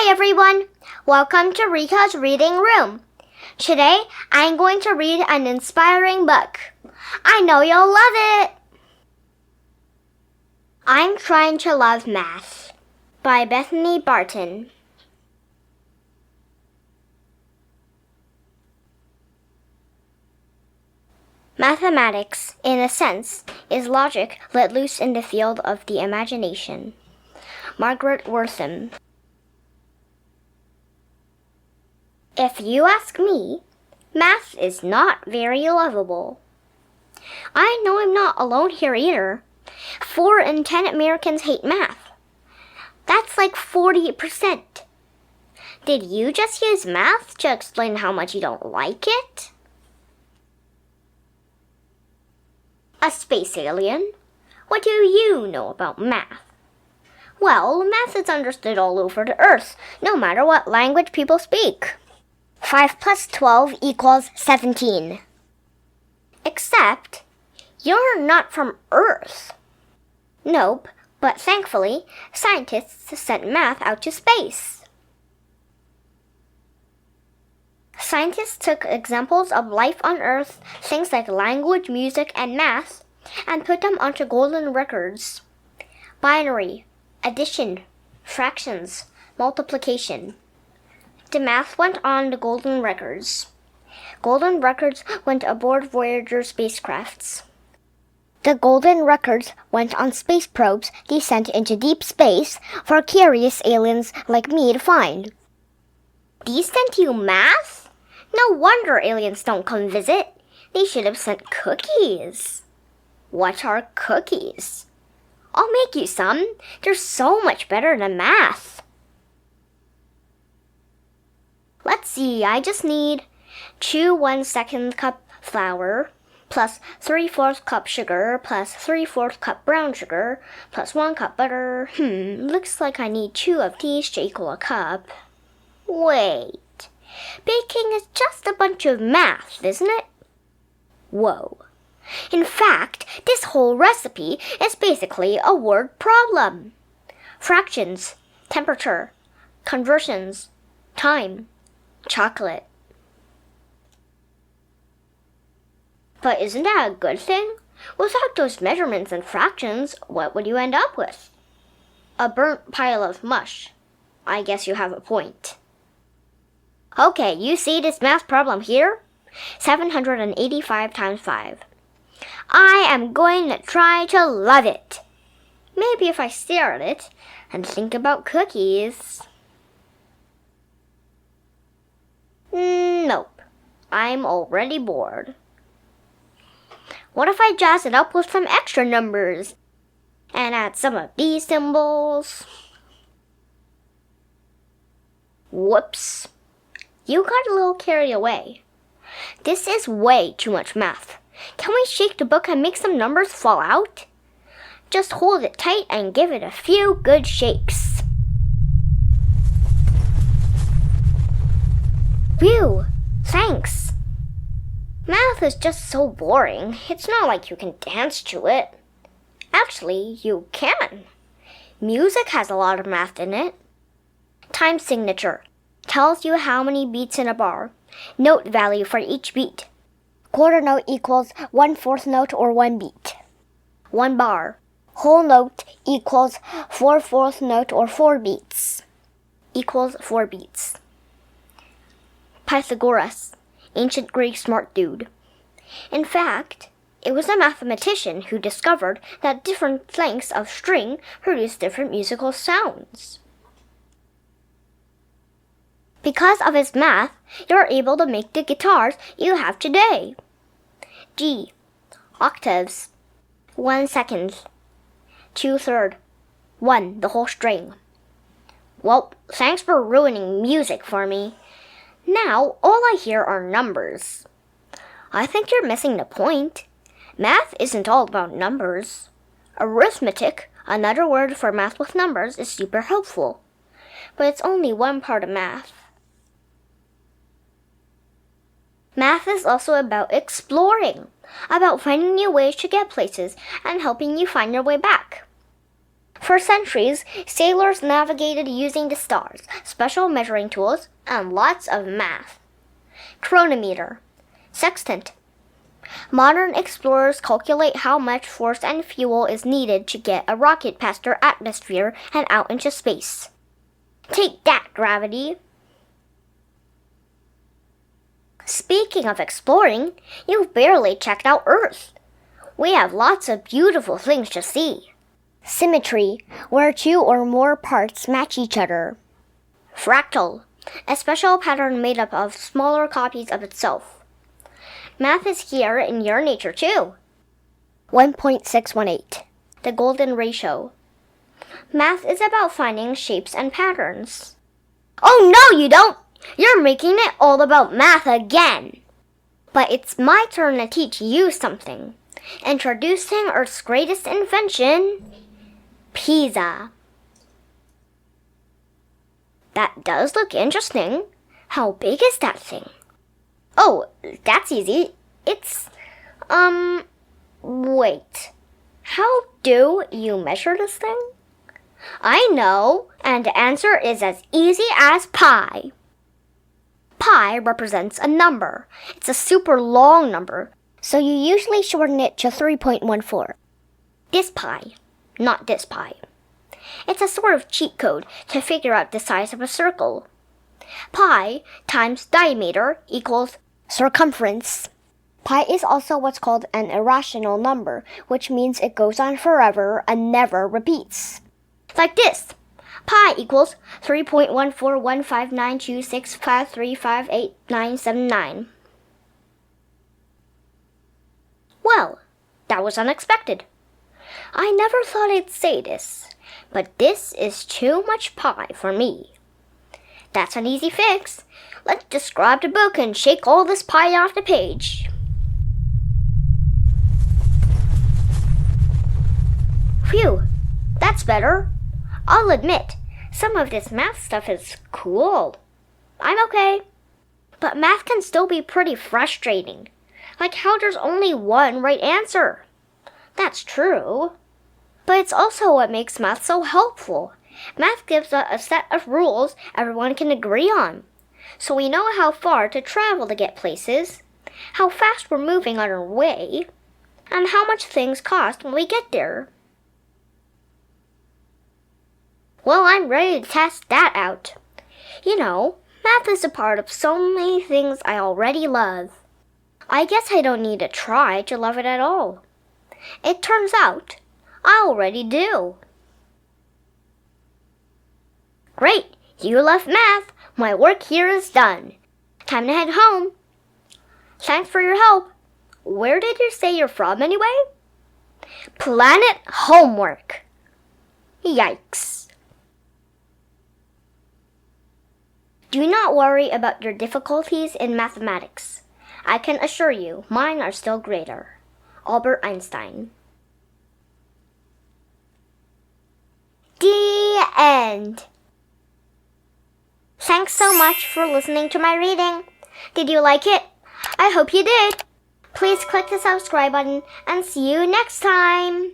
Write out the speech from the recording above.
Hi everyone! Welcome to Riko's Reading Room. Today, I'm going to read an inspiring book. I know you'll love it! I'm Trying to Love Math by Bethany Barton. Mathematics, in a sense, is logic let loose in the field of the imagination. Margaret Wortham. If you ask me, math is not very lovable. I know I'm not alone here either. 4 in 10 Americans hate math. That's like 40%. Did you just use math to explain how much you don't like it? A space alien? What do you know about math? Well, math is understood all over the earth, no matter what language people speak. 5 plus 12 equals 17. Except, you're not from Earth. Nope, but thankfully, scientists sent math out to space. Scientists took examples of life on Earth, things like language, music, and math, and put them onto golden records. Binary, addition, fractions, multiplication. The math went on the golden records. Golden records went aboard Voyager spacecrafts. The golden records went on space probes they sent into deep space for curious aliens like me to find. These sent you math? No wonder aliens don't come visit. They should have sent cookies. What are cookies? I'll make you some. They're so much better than math. Let's see, I just need 2 1/2 cup flour, plus 3/4 cup sugar, plus 3/4 cup brown sugar, plus 1 cup butter. Looks like I need 2 of these to equal a cup. Wait, baking is just a bunch of math, isn't it? Whoa. In fact, this whole recipe is basically a word problem. Fractions, temperature, conversions, time, chocolate. But isn't that a good thing? Without those measurements and fractions, what would you end up with? A burnt pile of mush. I guess you have a point. Okay, you see this math problem here? 785 times 5. I am going to try to love it. Maybe if I stare at it and think about cookies. Nope. I'm already bored. What if I jazz it up with some extra numbers and add some of these symbols? Whoops. You got a little carried away. This is way too much math. Can we shake the book and make some numbers fall out? Just hold it tight and give it a few good shakes. Phew, thanks. Math is just so boring. It's not like you can dance to it. Actually, you can. Music has a lot of math in it. Time signature tells you how many beats in a bar. Note value for each beat. Quarter note equals 1/4 note or 1 beat. 1 bar. Whole note equals 4/4 note or 4 beats. Equals 4 beats. Pythagoras, ancient Greek smart dude. In fact, it was a mathematician who discovered that different lengths of string produce different musical sounds. Because of his math, you're able to make the guitars you have today. G. Octaves. 1/2. 2/3. 1, the whole string. Well, thanks for ruining music for me. Now, all I hear are numbers. I think you're missing the point. Math isn't all about numbers. Arithmetic, another word for math with numbers, is super helpful. But it's only one part of math. Math is also about exploring, about finding new ways to get places and helping you find your way back. For centuries, sailors navigated using the stars, special measuring tools, and lots of math. Chronometer, sextant. Modern explorers calculate how much force and fuel is needed to get a rocket past their atmosphere and out into space. Take that, gravity! Speaking of exploring, you've barely checked out Earth. We have lots of beautiful things to see. Symmetry, where two or more parts match each other. Fractal, a special pattern made up of smaller copies of itself. Math is here in your nature too. 1.618. The golden ratio. Math is about finding shapes and patterns. Oh no, you don't! You're making it all about math again. But it's my turn to teach you something. Introducing Earth's greatest invention, pizza. That does look interesting. How big is that thing? Oh, that's easy. It's, wait. How do you measure this thing? I know, and the answer is as easy as pi. Pi represents a number. It's a super long number, so you usually shorten it to 3.14. This pi, not this pi. It's a sort of cheat code to figure out the size of a circle. Pi times diameter equals circumference. Pi is also what's called an irrational number, which means it goes on forever and never repeats. Like this. Pi equals 3.141592653588979. Well, that was unexpected. I never thought I'd say this, but this is too much pi for me. That's an easy fix. Let's just grab the book and shake all this pi off the page. Phew, that's better. I'll admit, some of this math stuff is cool. I'm okay. But math can still be pretty frustrating. Like how there's only one right answer. That's true. But it's also what makes math so helpful. Math gives us a set of rules everyone can agree on. So we know how far to travel to get places, how fast we're moving on our way, and how much things cost when we get there. Well, I'm ready to test that out. You know, math is a part of so many things I already love. I guess I don't need to try to love it at all. It turns out, I already do. Great, you love math. My work here is done. Time to head home. Thanks for your help. Where did you say you're from anyway? Planet homework. Yikes. Do not worry about your difficulties in mathematics. I can assure you, mine are still greater. Albert Einstein. The end. Thanks so much for listening to my reading. Did you like it? I hope you did. Please click the subscribe button and see you next time.